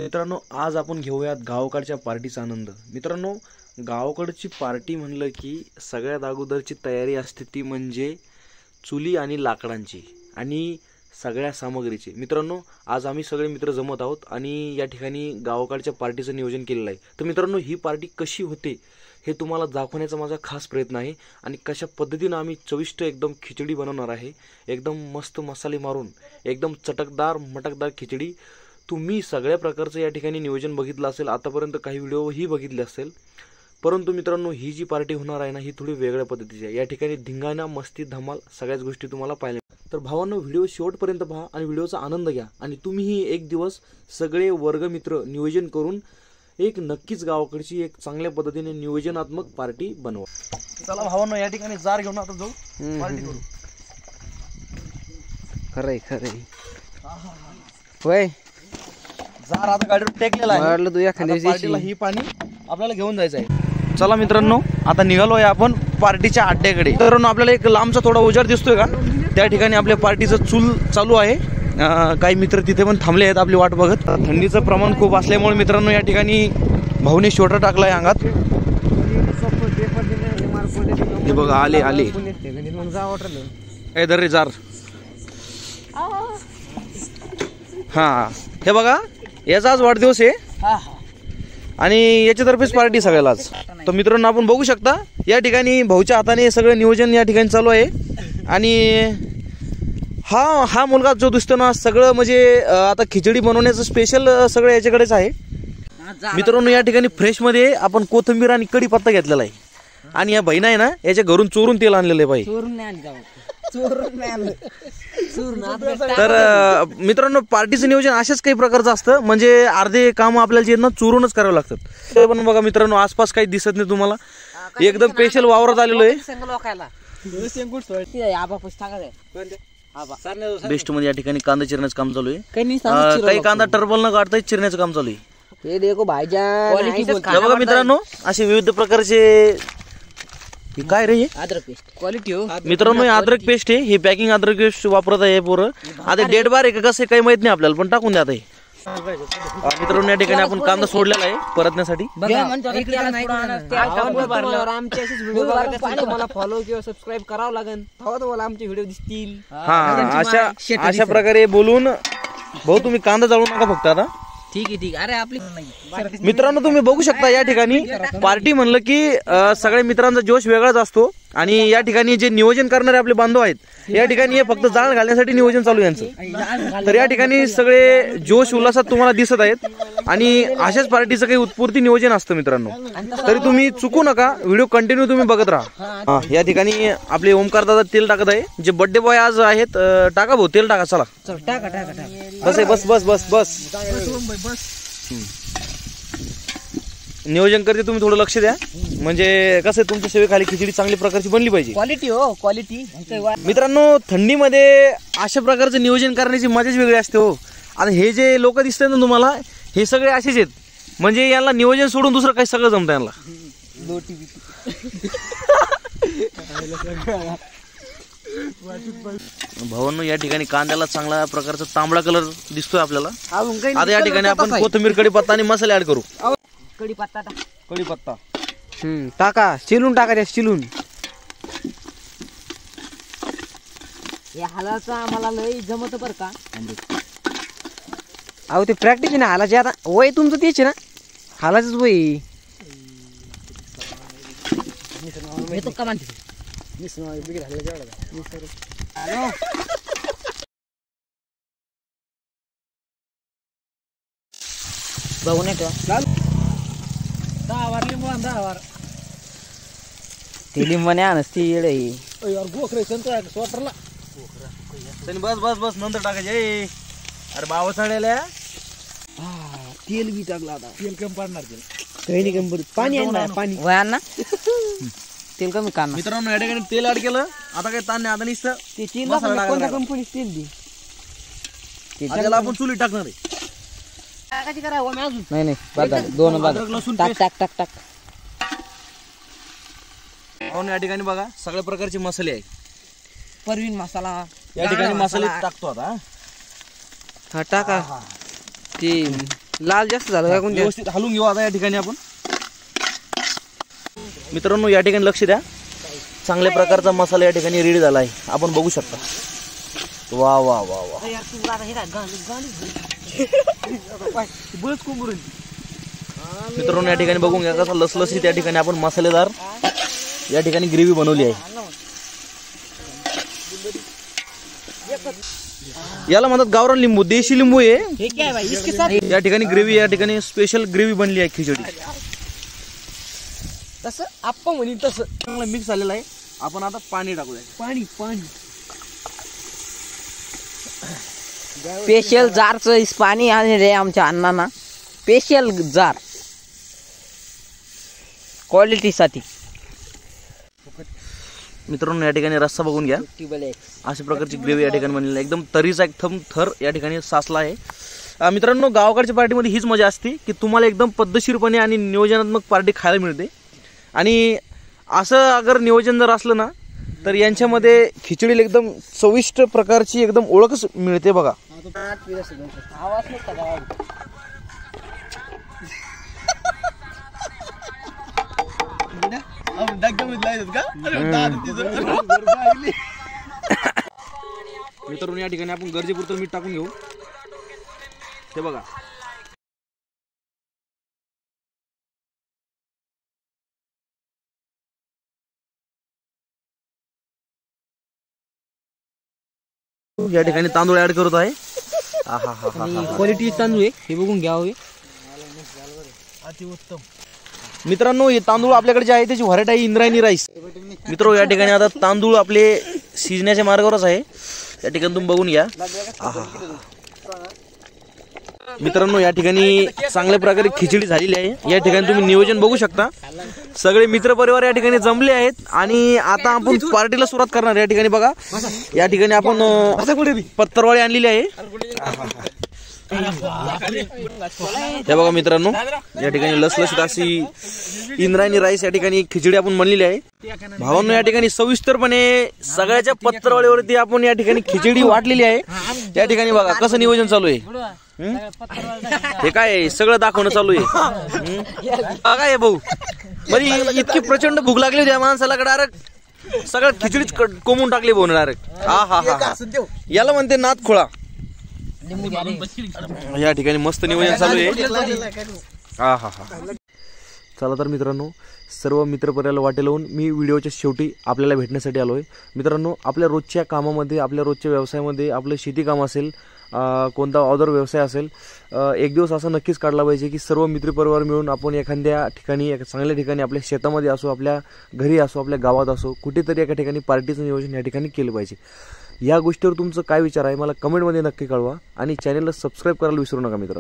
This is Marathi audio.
मित्रांनो, आज आपण घेऊयात गावाकडच्या पार्टीचा आनंद। मित्रांनो, गावाकडची पार्टी म्हणलं की सगळ्यात अगोदरची तयारी असते ती म्हणजे चुली आणि लाकडांची आणि सगळ्या सामग्रीची। मित्रांनो, आज आम्ही सगळे मित्र जमत आहोत आणि या ठिकाणी गावाकडच्या पार्टीचं नियोजन केलेलं आहे। तर मित्रांनो, ही पार्टी कशी होते हे तुम्हाला दाखवण्याचा माझा खास प्रयत्न आहे आणि कशा पद्धतीने आम्ही चविष्ट एकदम खिचडी बनवणार आहे। एकदम मस्त मसाले मारून एकदम चटकदार मटकदार खिचडी। तुम्ही सगळ्या प्रकारचं या ठिकाणी नियोजन बघितलं असेल, आतापर्यंत काही व्हिडिओ ही बघितले असेल, परंतु मित्रांनो ही जी पार्टी होणार आहे ना ही थोडी वेगळ्या पद्धतीची आहे। या ठिकाणी धिंगाणा मस्ती धमाल सगळ्याच गोष्टी तुम्हाला पाहायला। तर भावांनो, व्हिडिओ शेवटपर्यंत पहा आणि व्हिडिओचा आनंद घ्या आणि तुम्हीही एक दिवस सगळे वर्गमित्र नियोजन करून एक नक्कीच गावाकडची एक चांगल्या पद्धतीने नियोजनात्मक पार्टी बनवा। चला भावांनो, या ठिकाणी जार घेऊन आता जाऊ पार्टी करू। खरंय खरंय होय, जार आता गाडीवर टेकलेला आहे। वाढलं तू एखाद्या पार्टीला ही पाणी आपल्याला घेऊन जायचं आहे। चला मित्रांनो, आता निघालो आहे आपण पार्टीच्या अड्ड्याकडे। मित्रांनो, आपल्याला एक लांबचा थोडा उजाड दिसतोय का? त्या ठिकाणी आपल्या पार्टीचं चूल चालू आहे। काही मित्र तिथे पण थांबले आहेत आपली वाट बघत। थंडीचं प्रमाण खूप असल्यामुळे मित्रांनो या ठिकाणी भाऊने शोटर टाकलाय अंगात। हे बघा, आले आले दर रे जार। हा, हे बघा, याचा आज वाढदिवस आहे आणि याच्यातर्फेच पार्टी सगळ्यालाच। तर मित्रांनो, आपण बघू शकता या ठिकाणी भाऊच्या हाताने सगळं नियोजन या ठिकाणी चालू आहे आणि हा मुलगा जो दिसतो ना, सगळं म्हणजे आता खिचडी बनवण्याचं स्पेशल सगळं याच्याकडेच आहे। मित्रांनो, या ठिकाणी फ्रेश मध्ये आपण कोथिंबीर आणि कढीपत्ता घेतलेला आहे आणि या बहिणा आहे ना याच्या घरून चोरून तेल आणलेलं आहे बाई। तर मित्रांनो, पार्टीचं नियोजन अशाच काही प्रकारचं असतं, म्हणजे अर्धे काम आपल्याला जे ना चोरूनच करावं लागतात। ते पण बघा मित्रांनो, आसपास काही दिसत नाही तुम्हाला, एकदम स्पेशल वावरात आलेलो आहे। बेस्ट मध्ये या ठिकाणी कांदा चिरण्याचं काम चालू आहे। काही कांदा टर्बल न काढता चिरण्याचं काम चालू आहे। हे देखो भाईजान, बघा मित्रांनो, असे विविध प्रकारचे काय रे अद्रक पेस्ट क्वालिटी हो मित्रांनो, अद्रक पेस्ट आहे। हे पॅकिंग अद्रक पेस्ट वापरत आहे पोरं। आता डेट बार आहे का कसं काही माहित नाही आपल्याला, पण टाकून द्या आता हे। मित्रांनो, या ठिकाणी आपण कांदा सोडलेला आहे परतण्यासाठी। फॉलो किंवा सबस्क्राईब करावं लागेल, तेव्हा आमचे व्हिडिओ दिसतील। हा, अशा प्रकारे बोलून भाऊ तुम्ही कांदा जाळू नका फक्त आता। ठीक आहे ठीक आहे। अरे आपली मित्रांनो, तुम्ही बघू शकता या ठिकाणी पार्टी म्हणलं की सगळ्या मित्रांचा जोश वेगळाच असतो आणि या ठिकाणी जे नियोजन करणारे आपले बांधव आहेत या ठिकाणी हे फक्त जाळ घालण्यासाठी नियोजन चालू यांचं। तर या ठिकाणी सगळे जोश उल्हासात तुम्हाला दिसत आहेत आणि अशाच पार्टीचं काही उत्स्फूर्त नियोजन असतं मित्रांनो। तरी तुम्ही चुकू नका, व्हिडिओ कंटिन्यू तुम्ही बघत राहा। या ठिकाणी आपले ओमकार दादा तेल टाकत आहे, जे बर्थडे बॉय आज आहेत। टाका भाऊ, तेल टाका, चला बस बस बस बस बस। नियोजन करते तुम्ही थोडं लक्ष द्या, म्हणजे कसं तुमच्या सेवेखाली खिचडी चांगली प्रकारची बनली पाहिजे। क्वालिटी हो क्वालिटी। मित्रांनो, थंडीमध्ये अशा प्रकारचं नियोजन करण्याची मजाच वेगळी असते हो। आता हे जे लोक दिसतात ना तुम्हाला, हे सगळे असेच आहेत, म्हणजे यांना नियोजन सोडून दुसरं काही सगळं जमतं यांना। भावांनो, या ठिकाणी कांद्याला चांगला प्रकारचा तांबडा कलर दिसतोय आपल्याला। आता या ठिकाणी आपण कोथिंबीर कढीपत्ता आणि मसाले ऍड करू। कढीपत्ता टाका, चिलून टाका त्या चिलून। या हालाचा आम्हाला लय जमत बर का। अहो ते प्रॅक्टिस आहे ना हालाची, आता वय तुमचं तेच आहे ना, हालाच वय बघू नये का ते लिंबाने आणसती येडे। बस बस बस, नंतर टाकायचे। अरे बाबा चढलेल्या तेल बी टाकला, आता तेल कमी पडणार, काही नाही कमी, पाणी आहे पाणी वया ना, तेल कमी काढणार। मित्रांनो, या ठिकाणी तेल ऍड केलं, आता काही ताण नाही, आता नुसतं ते तेल कोणत्या कंपनी तेल दे, त्याला आपण चुली टाकणार आहे। नाही नाही, दोन टाक टाक टाक टाक। या ठिकाणी बघा सगळ्या प्रकारचे मसाले आहेत। परवीन मसाला या ठिकाणी मसाले टाकतो आता। हा टाका ते लाल जास्त झालं का कोणत्या व्यवस्थित हलवून घेऊ आता या ठिकाणी आपण. मित्रांनो या ठिकाणी लक्ष द्या, चांगल्या प्रकारचा मसाला या ठिकाणी रेडी झाला आहे, आपण बघू शकता. वा वा वा वा. मित्रांनो या ठिकाणी बघून घ्या कसा लसलसीत या ठिकाणी आपण मसालेदार या ठिकाणी ग्रेव्ही बनवली आहे. याला म्हणतात गावरान लिंबू, देशी लिंबू आहे. या ठिकाणी ग्रेव्ही या ठिकाणी स्पेशल ग्रेव्ही बनली आहे खिचडी. तसं आपण म्हणे तसं चांगलं मिक्स झालेलं आहे. आपण आता पाणी टाकूया. पाणी स्पेशल जारचं पाणी आणि रे आमच्या अण्णांना स्पेशल जार क्वालिटीसाठी. मित्रांनो या ठिकाणी रस्सा बघून घ्या, अशा प्रकारची ग्रेव्ही या ठिकाणी बनलेली आहे. एकदम तरीचा एकदम थर या ठिकाणी साचला आहे. मित्रांनो गावाकडच्या पार्टीमध्ये हीच मजा असते की तुम्हाला एकदम पद्धतशीरपणे आणि नियोजनात्मक पार्टी खायला मिळते. आणि असं अगर नियोजन जर असलं ना तर यांच्यामध्ये खिचडीला एकदम चविष्ट प्रकारची एकदम ओळखच मिळते बघा. मित्रांनो या ठिकाणी आपण गरजेपुरतं मीठ टाकून घेऊ. ते बघा या ठिकाणी तांदूळ ऍड करत आहे. क्वालिटी तांदूळ आहे हे बघून घ्यावे. मित्रांनो हे तांदूळ आपल्याकडे जे आहे त्याची व्हरायटी आहे इंद्रायणी राईस. मित्रांनो या ठिकाणी आता तांदूळ आपले शिजण्याच्या मार्गावरच आहे, या ठिकाणी तुम्ही बघून घ्या. मित्रांनो या ठिकाणी चांगल्या प्रकारे खिचडी झालेली आहे. या ठिकाणी तुम्ही नियोजन बघू शकता, सगळे मित्र परिवार या ठिकाणी जमले आहेत आणि आता आपण पार्टीला सुरुवात करणार. या ठिकाणी बघा, या ठिकाणी आपण पत्तरवाळी आणलेली आहे. हे बघा मित्रांनो या ठिकाणी लसलसीत अशी इंद्रायणी राईस या ठिकाणी खिचडी आपण बनलेली आहे. भावांनो या ठिकाणी सविस्तरपणे सगळ्याच्या पत्रवाळीवरती आपण या ठिकाणी खिचडी वाटलेली आहे. या ठिकाणी बघा कसं नियोजन चालू आहे. हे काय सगळं दाखवणं चालू आहे. काय भाऊ बरी इतकी प्रचंड भूक लागली होती या माणसाला, डायरेक्ट सगळं खिचडीच कोंबून टाकली भाऊ डायरेक्ट. हा याला म्हणते नाद खोळा. या ठिकाणी मस्त नियोजन चालू आहे. चला तर मित्रांनो सर्व मित्रपरिवाराला वाटेल लावून मी व्हिडिओच्या शेवटी आपल्याला भेटण्यासाठी आलो आहे. मित्रांनो आपल्या रोजच्या कामामध्ये, आपल्या रोजच्या व्यवसायामध्ये, आपलं शेती काम असेल, कोणता अदर व्यवसाय असेल, एक दिवस असं नक्कीच काढला पाहिजे की सर्व मित्रपरिवार मिळून आपण एखाद्या ठिकाणी, एका चांगल्या ठिकाणी, आपल्या शेतामध्ये असो, आपल्या घरी असो, आपल्या गावात असो, कुठेतरी एका ठिकाणी पार्टीचं नियोजन या ठिकाणी केलं पाहिजे. या गोष्टीवर तुमचं काय विचार आहे मला कमेंटमध्ये नक्की कळवा आणि चॅनलला सबस्क्राईब करायला विसरू नका मित्रांनो.